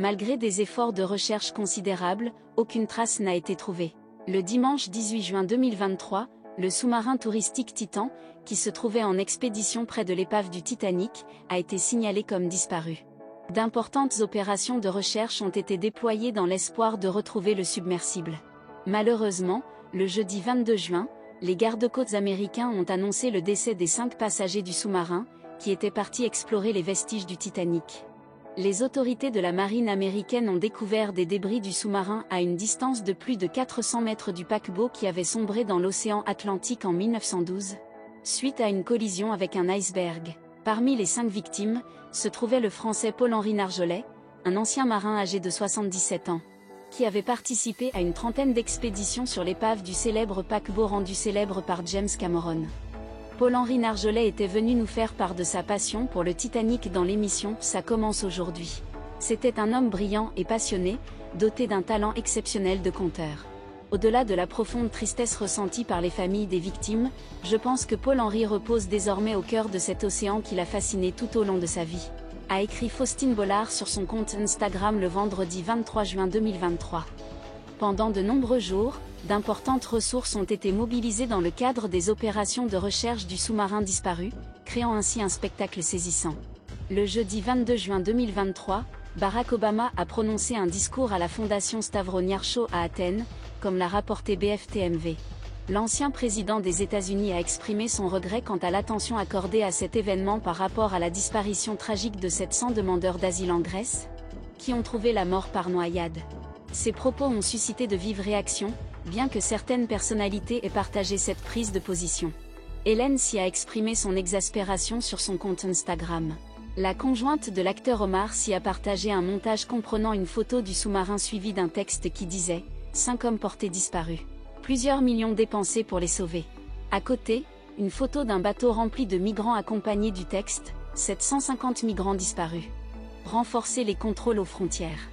Malgré des efforts de recherche considérables, aucune trace n'a été trouvée. Le dimanche 18 juin 2023, le sous-marin touristique Titan, qui se trouvait en expédition près de l'épave du Titanic, a été signalé comme disparu. D'importantes opérations de recherche ont été déployées dans l'espoir de retrouver le submersible. Malheureusement, le jeudi 22 juin, les gardes-côtes américains ont annoncé le décès des 5 passagers du sous-marin, qui étaient partis explorer les vestiges du Titanic. Les autorités de la marine américaine ont découvert des débris du sous-marin à une distance de plus de 400 mètres du paquebot qui avait sombré dans l'océan Atlantique en 1912, suite à une collision avec un iceberg. Parmi les 5 victimes, se trouvait le Français Paul-Henri Narjolet, un ancien marin âgé de 77 ans, qui avait participé à une trentaine d'expéditions sur l'épave du célèbre paquebot rendu célèbre par James Cameron. Paul-Henri Narjolet était venu nous faire part de sa passion pour le Titanic dans l'émission « Ça commence aujourd'hui ». C'était un homme brillant et passionné, doté d'un talent exceptionnel de conteur. Au-delà de la profonde tristesse ressentie par les familles des victimes, je pense que Paul-Henri repose désormais au cœur de cet océan qui l'a fasciné tout au long de sa vie, a écrit Faustine Bollard sur son compte Instagram le vendredi 23 juin 2023. Pendant de nombreux jours, d'importantes ressources ont été mobilisées dans le cadre des opérations de recherche du sous-marin disparu, créant ainsi un spectacle saisissant. Le jeudi 22 juin 2023, Barack Obama a prononcé un discours à la Fondation Stavro Niarcho à Athènes, comme l'a rapporté BFTMV. L'ancien président des États-Unis a exprimé son regret quant à l'attention accordée à cet événement par rapport à la disparition tragique de 700 demandeurs d'asile en Grèce, qui ont trouvé la mort par noyade. Ces propos ont suscité de vives réactions, bien que certaines personnalités aient partagé cette prise de position. Hélène Sy a exprimé son exaspération sur son compte Instagram. La conjointe de l'acteur Omar Sy a partagé un montage comprenant une photo du sous-marin suivi d'un texte qui disait « 5 hommes portés disparus. Plusieurs millions dépensés pour les sauver ». À côté, une photo d'un bateau rempli de migrants accompagné du texte « 750 migrants disparus. Renforcer les contrôles aux frontières ».